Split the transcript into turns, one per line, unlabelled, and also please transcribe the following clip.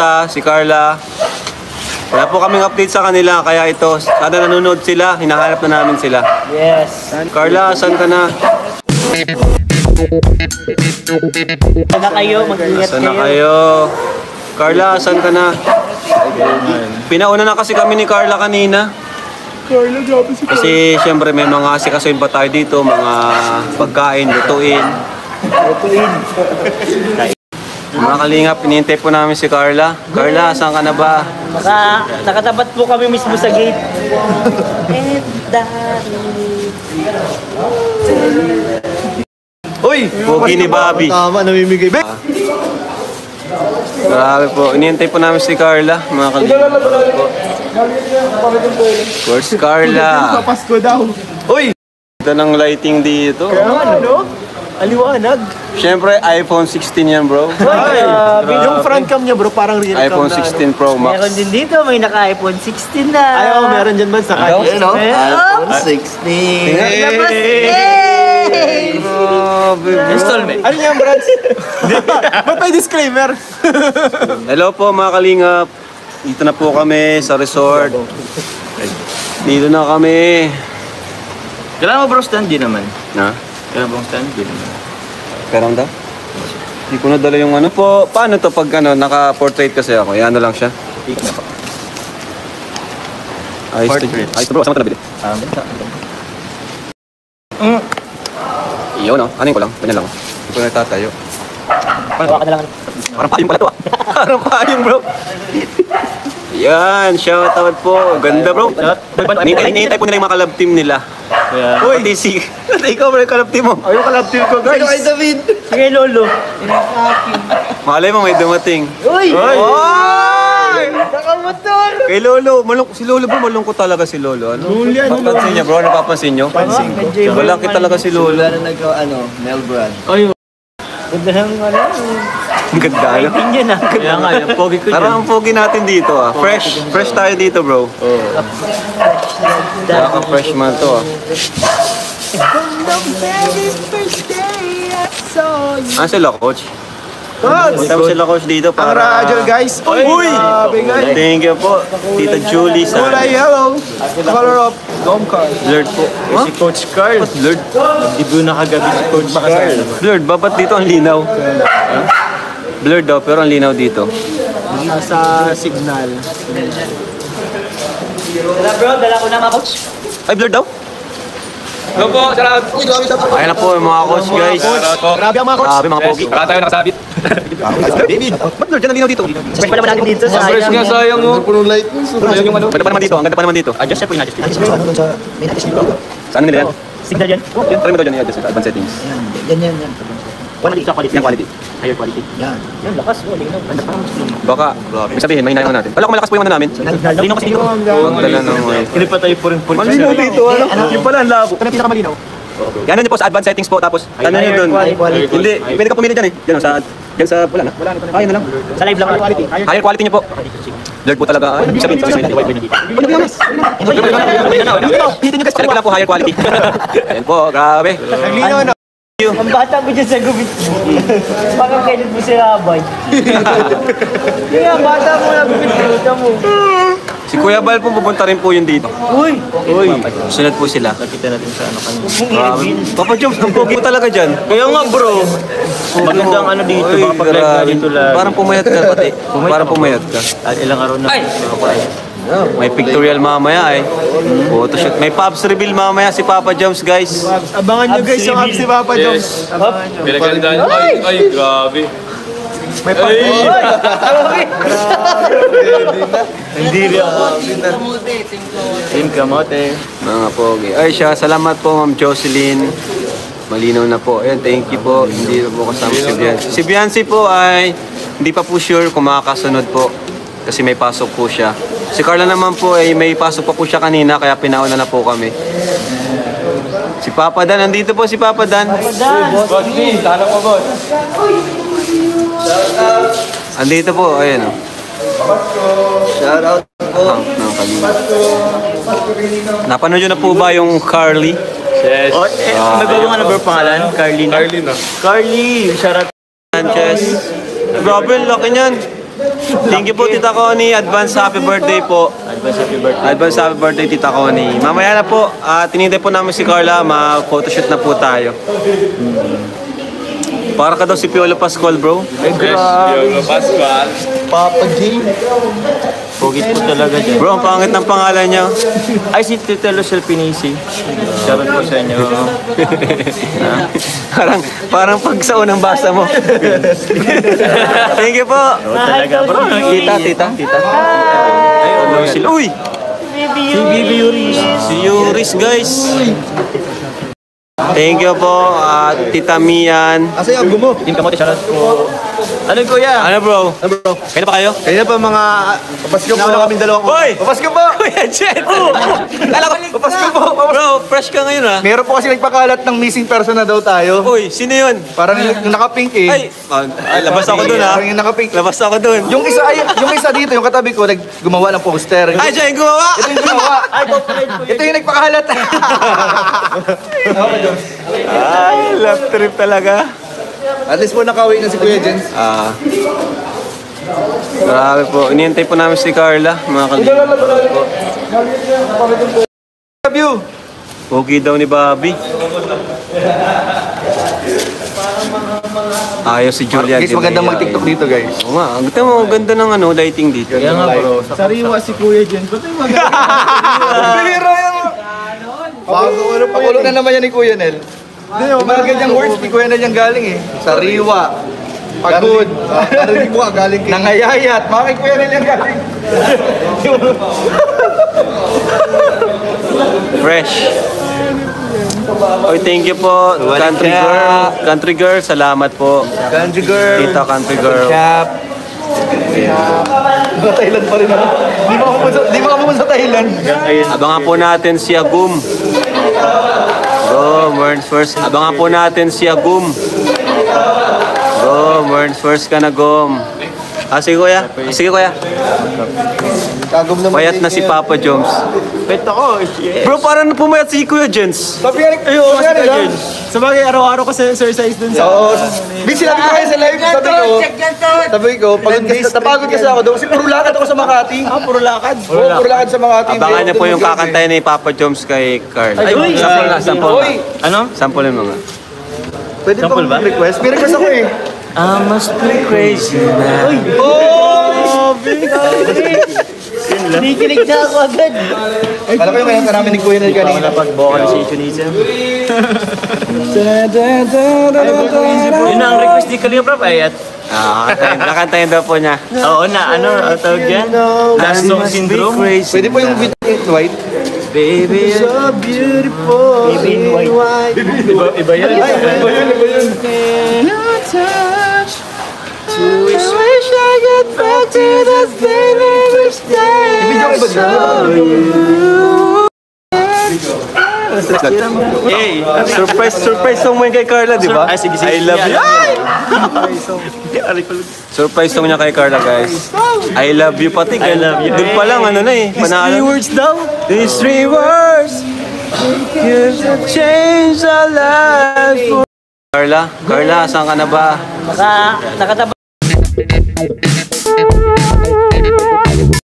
isa, si Carla. Wala po kaming update sa kanila, kaya ito, sana nanonood sila, hinahanap na namin sila.
Yes.
Carla, saan ka na?
Saan na kayo? Mag-ingat
Saan na
kayo.
kayo? Carla, saan ka na? Pinauna na kasi kami ni Carla kanina. Kasi siyempre may mga asikasuin pa tayo dito, mga pagkain, lutuin. Mga kalingap, pinihintay po namin si Carla. Carla, saan ka na ba?
Nakatapat po kami mismo sa gate.
Uy! Pogi ni Bobby.
Tama, namimigay.
Grabe po, inihintay po namin si Carla, mga kalingap. Where's Carla?
Pasko daw.
Uy! Ganda ng lighting dito.
Ano? Aliwanag.
Siyempre, iPhone 16 yan, bro.
Yung front cam niya bro, parang real cam
iPhone 16 Pro Max.
Meron din dito, may naka-iPhone 16 na.
Ayaw, meron dyan man sa kanya.
Ano?
iPhone 16.
Labas!
Installment.
Ano yan, Brands? Ba't may disclaimer?
Hello po, mga kalingap. Dito na po kami sa resort. Dito na kami.
Kailangan mo bro stand din naman.
Na?
Kailangan bang stand din naman.
Pero daw? Hindi ko nadala yung ano po. Paano to pag ano, naka-portrait kasi ako? Yan lang siya. Ayos to.
Portrait.
Ayos to bro, saan mo ito nabili? Iyo no? Ano ko lang? Ganyan lang. Hindi ko nagtatayo.
Baka na lang.
Parang payong pala to ah. Parang payong bro. Yan, shoutout po. Ganda bro. Hinihintay po nila yung mga kalab team nila.
Uy,
Pati si... Ikaw bro, yung kalab team mo.
ayun kalab team ko guys. Ay, David.
Sige, Lolo.
Malay mo may dumating.
Uy!
Oy!
Nakamotor!
Kay Lolo, si Lolo bro, malungkot talaga si Lolo. Ano?
Julian.
Papansin niya bro, napapansin niyo?
Pansin ko.
Malaki talaga si Lolo.
Wala na Melbrand.
Ganda ng ano.
Ang ganda. ano?
Lighting yan ah.
Kaya nga, yung pogi ko
Parang ang pogi natin dito ah. Fresh tayo dito bro. Fresh man to ah. Ah, sila coach? Punta mo sila coach dito
Ang
para...
radyo guys. Uy! Grabe guys.
Thank you po. Tita Julie sa...
Kulay yellow. Color of Dom Car.
Blurred po.
Si Coach Carl.
Blurred?
Debut na kagabi si Coach Carl.
Blurred ba? Ba't dito ang linaw? Blurred daw, pero ang linaw dito.
Sa signal.
Dala bro, dala ko na mga coach.
Ay, blurred daw?
Hello po, salamat.
Ayan na po yung mga coach guys.
Grabe ang mga coach.
Grabe mga pogi.
Wala tayo nakasabit.
David, ba't blurred? Yan ang linaw dito.
Fresh pa naman natin dito sa
Fresh nga, sayang mo. Punong light. Sayang yung ano.
Ganda pa naman dito. Ang ganda pa naman dito.
Adjust na po yung adjust.
Saan nila yan?
Signal yan.
Try mo daw dyan i-adjust sa advanced settings.
Yan. Quality sa quality.
Yan quality.
Higher quality. Yan, lakas. Linaw. Ganda pa naman.
Baka, ibig sabihin, mahina yung ano natin. Wala kung malakas po yung ano namin.
Linaw kasi dito.
Huwag dala ng mga...
Hindi pa tayo puring-puring.
Malinaw dito, ano? Yung pala ang labo.
Ito na pinakamalinaw.
Yan nyo po sa advanced settings po, tapos ano nyo doon? Hindi, pwede ka pumili dyan eh. Dyan sa, wala na. Ayun na lang.
Sa live lang.
Quality.
Higher quality nyo po. Blurred po talaga. Ay, ibig sabihin,
Dito nyo guys.
Select ko lang po higher quality. Ayan po, grabe.
Naglinaw na.
Ang bata mo dyan sa gubit. Parang kailan mo sila abay. Kaya bata mo na gubit. Puta mo.
Si Kuya Bal po, pupunta rin po yun dito.
Uy!
Sunod po sila.
Kita natin sa ano kanina.
Grabe. Papa Jobs, ang pogi mo talaga dyan.
Kaya nga bro. Magandang ano dito.
Uy,
Baka pag-live na
grabe.
dito lang.
Parang pumayat ka pati. Parang pumayat ka.
Ilang araw na.
May pictorial mamaya eh. Photoshoot. May Pops reveal mamaya si Papa Joms guys.
Abangan nyo guys yung app si Papa Joms.
Pinagandaan. Ay, grabe.
May pag...
Hindi rin. Team Kamote.
Mga pogi. Ay siya, salamat po Ma'am Jocelyn. Malinaw na po. Ayan, thank you po. Hindi na po kasama si Biancy. Si Biancy po ay hindi pa po sure kung makakasunod po. Kasi may pasok po siya. Si Carla naman po ay may pasok pa po siya kanina kaya pinauna na po kami. Si Papa Dan, nandito po si Papa Dan.
Boss B, sana po boss.
Andito po, ayan o.
Shoutout po.
Napanood nyo na po ba yung Carly?
Yes. Nagbago nga na ba pangalan? Carly na? Carly. Shoutout.
Sanchez. Grabe, laki niyan. Thank you po, Tita Connie. Advance happy birthday po.
Advance happy birthday.
Advance happy birthday, Tita Connie. Mamaya na po, tinintay po namin si Carla. Ma-photoshoot na po tayo. Para ka daw si Piolo Pascual, bro.
Yes, Piolo Pascual.
Papa J.
Pogit po talaga dyan.
Bro, ang pangit ng pangalan niya.
Ay, si Tito Lucel Pinisi. Shoutout po sa inyo.
parang pag sa unang basa mo. Thank you po.
Talaga, bro.
Tita. Ay, ano sila? Uy!
Si Bibi Yuris.
Si Yuris, guys. Thank you po, Tita Mian.
Asa yung gumo?
Team Kamote, shoutout po. Ano kuya?
Ano bro? Kaya pa kayo?
Kaya pa mga... Papasko po na kami dalawang...
Hoy!
Papasko po!
Kuya Jet!
Papasko po!
Bro, fresh ka ngayon ha?
Meron po kasi nagpakalat ng missing person na daw tayo.
Uy, sino yun?
Parang yung nakapink eh.
Ay, labas ako dun ha?
Parang yung nakapink.
Labas ako dun.
Yung isa dito, yung katabi ko, gumawa ng poster.
Ay, siya yung gumawa!
Ito yung gumawa. Ito yung nagpakalat.
Ay, love trip talaga.
At least po nakauwi na si Kuya Jens.
Grabe po. Inihintay po namin si Carla, mga kalimutan.
Love you.
Pogi daw ni Bobby. Ayaw si Julia.
Guys, magandang mag-TikTok dito, guys.
Oo nga, ang ganda ng lighting dito.
Kaya nga bro.
Sariwa si Kuya Jens. Ba't yung Bihira yan. Pakulo na naman yan ni Kuya Nel. Yung mga ganyang words, ni Kuya Nel yung galing eh. Sariwa. Pagod. Narinig mo ka galing kay... Nangayayat. Mga kay Kuya Nel yung galing.
Fresh. Oy, thank you po, Country Girl. Country Girl, salamat po.
Country girl.
Tita Country Girl.
Shop. Thailand pa rin ako. Di makapupunta sa Thailand.
Abangan po natin si Agum. Go, Merns first. Abangan po natin si Agum. Go, Merns first ka na, Gom. Sige kuya. Sige kuya.
Kagom naman.
Payat na si Papa Joms.
Pet ako.
Bro, parang pumayat si Kuya Jens.
Sabi nga ni
Sa bagay, araw-araw kasi exercise dun sa...
Oo. Di sinabi ko kayo sa live. Sabi ko, napagod kasi ako doon. Kasi puro lakad ako sa Makati.
Puro lakad.
Puro lakad sa Makati.
Abangan niyo po yung kakantayan ni Papa Joms kay Carl.
Ay,
Sample na, sample na.
Ano?
Sample mo nga.
Pwede
Sample ba?
pang request? May request ako eh.
I must be crazy now.
Kinikilig na ako agad.
Alam ko yung kaya namin ni Kuya Nel kanina.
Pag-vocalizationism. Yun ang request ni Kalia Prab ay at...
Nakantayin daw po niya.
Oo na, ano, ang tawag yan? Last song syndrome.
Pwede po yung Vita in White.
Baby,
So beautiful.
Baby in white.
Iba yan.
Iba yun.
wish I get back to the very start. Hey, surprise song mo yun kay Carla, di ba?
Ay, sige.
I love you. Surprise song niya kay Carla, guys. I love you pati.
I love you.
Doon pa lang, ano na eh. Panalo.
3 words daw.
These 3 words can change our life. Carla, saan ka na ba?
Nakataba.